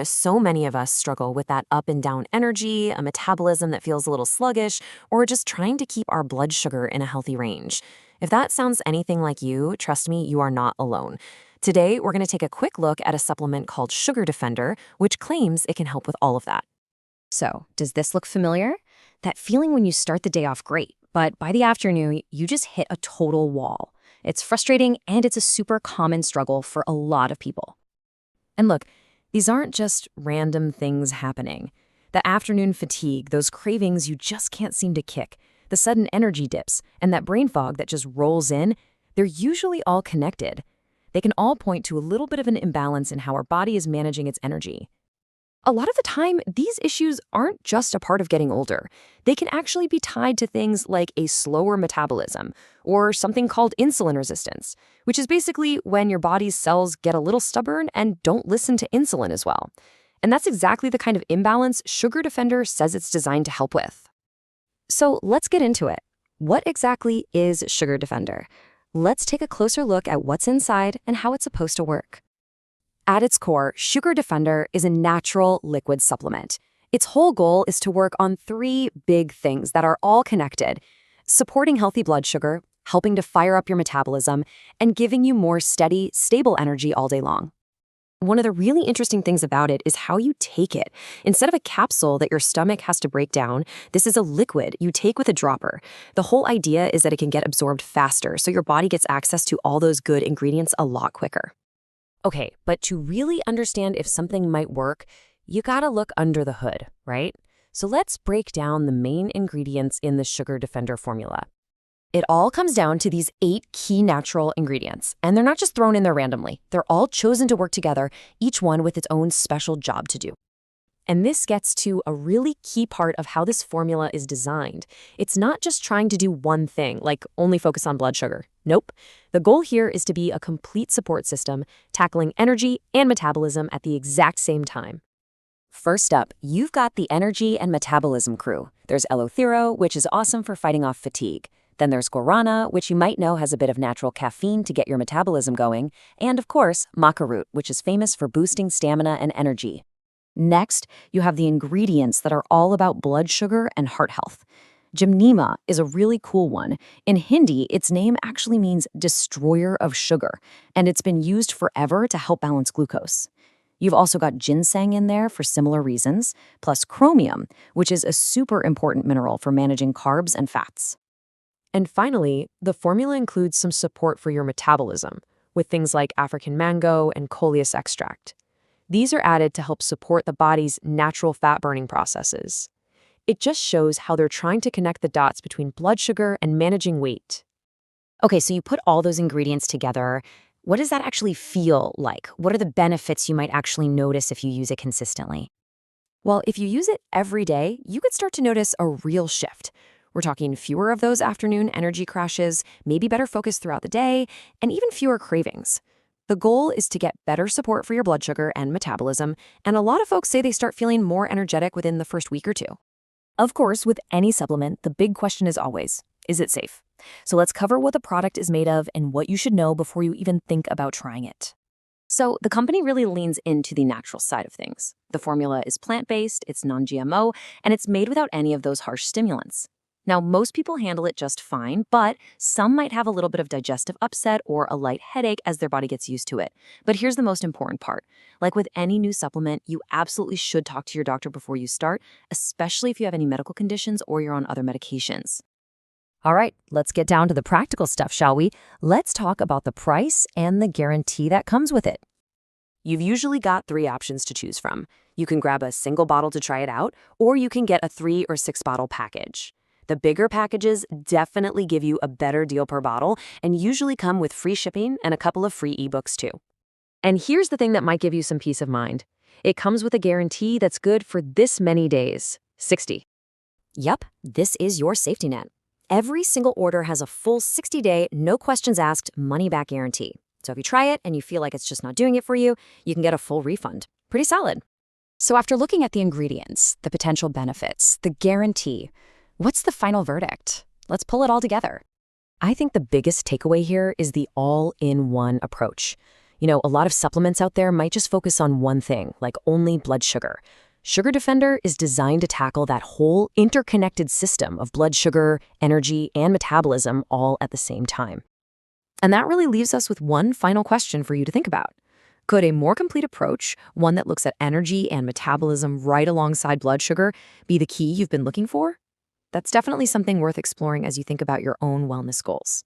So many of us struggle with that up and down energy, a metabolism that feels a little sluggish, or just trying to keep our blood sugar in a healthy range. If that sounds anything like you, trust me, you are not alone. Today, we're going to take a quick look at a supplement called Sugar Defender, which claims it can help with all of that. So, does this look familiar? That feeling when you start the day off great, but by the afternoon, you just hit a total wall. It's frustrating, and it's a super common struggle for a lot of people. And look, these aren't just random things happening. The afternoon fatigue, those cravings you just can't seem to kick, the sudden energy dips, and that brain fog that just rolls in, they're usually all connected. They can all point to a little bit of an imbalance in how our body is managing its energy. A lot of the time, these issues aren't just a part of getting older. They can actually be tied to things like a slower metabolism or something called insulin resistance, which is basically when your body's cells get a little stubborn and don't listen to insulin as well. And that's exactly the kind of imbalance Sugar Defender says it's designed to help with. So, let's get into it. What exactly is Sugar Defender? Let's take a closer look at what's inside and how it's supposed to work. At its core, Sugar Defender is a natural liquid supplement. Its whole goal is to work on three big things that are all connected: supporting healthy blood sugar, helping to fire up your metabolism, and giving you more steady, stable energy all day long. One of the really interesting things about it is how you take it. Instead of a capsule that your stomach has to break down, this is a liquid you take with a dropper. The whole idea is that it can get absorbed faster, so your body gets access to all those good ingredients a lot quicker. Okay, but to really understand if something might work, you gotta look under the hood, right? So let's break down the main ingredients in the Sugar Defender formula. It all comes down to these 8 key natural ingredients, and they're not just thrown in there randomly. They're all chosen to work together, each one with its own special job to do. And this gets to a really key part of how this formula is designed. It's not just trying to do one thing, like only focus on blood sugar. Nope. The goal here is to be a complete support system, tackling energy and metabolism at the exact same time. First up, you've got the energy and metabolism crew. There's L-Thero, which is awesome for fighting off fatigue. Then there's guarana, which you might know has a bit of natural caffeine to get your metabolism going. And of course, maca root, which is famous for boosting stamina and energy. Next, you have the ingredients that are all about blood sugar and heart health. Gymnema is a really cool one. In Hindi, its name actually means destroyer of sugar, and it's been used forever to help balance glucose. You've also got ginseng in there for similar reasons, plus chromium, which is a super important mineral for managing carbs and fats. And finally, the formula includes some support for your metabolism, with things like African mango and coleus extract. These are added to help support the body's natural fat-burning processes. It just shows how they're trying to connect the dots between blood sugar and managing weight. Okay, so you put all those ingredients together. What does that actually feel like? What are the benefits you might actually notice if you use it consistently? Well, if you use it every day, you could start to notice a real shift. We're talking fewer of those afternoon energy crashes, maybe better focus throughout the day, and even fewer cravings. The goal is to get better support for your blood sugar and metabolism, and a lot of folks say they start feeling more energetic within the first week or two. Of course, with any supplement, the big question is always, is it safe? So let's cover what the product is made of and what you should know before you even think about trying it. So the company really leans into the natural side of things. The formula is plant-based, it's non-GMO, and it's made without any of those harsh stimulants. Now, most people handle it just fine, but some might have a little bit of digestive upset or a light headache as their body gets used to it. But here's the most important part. Like with any new supplement, you absolutely should talk to your doctor before you start, especially if you have any medical conditions or you're on other medications. All right, let's get down to the practical stuff, shall we? Let's talk about the price and the guarantee that comes with it. You've usually got 3 options to choose from. You can grab a single bottle to try it out, or you can get a 3 or 6 bottle package. The bigger packages definitely give you a better deal per bottle and usually come with free shipping and a couple of free ebooks too. And here's the thing that might give you some peace of mind. It comes with a guarantee that's good for this many days, 60. Yep, this is your safety net. Every single order has a full 60-day, no questions asked, money-back guarantee. So if you try it and you feel like it's just not doing it for you, you can get a full refund. Pretty solid. So after looking at the ingredients, the potential benefits, the guarantee, what's the final verdict? Let's pull it all together. I think the biggest takeaway here is the all-in-one approach. A lot of supplements out there might just focus on one thing, like only blood sugar. Sugar Defender is designed to tackle that whole interconnected system of blood sugar, energy, and metabolism all at the same time. And that really leaves us with one final question for you to think about. Could a more complete approach, one that looks at energy and metabolism right alongside blood sugar, be the key you've been looking for? That's definitely something worth exploring as you think about your own wellness goals.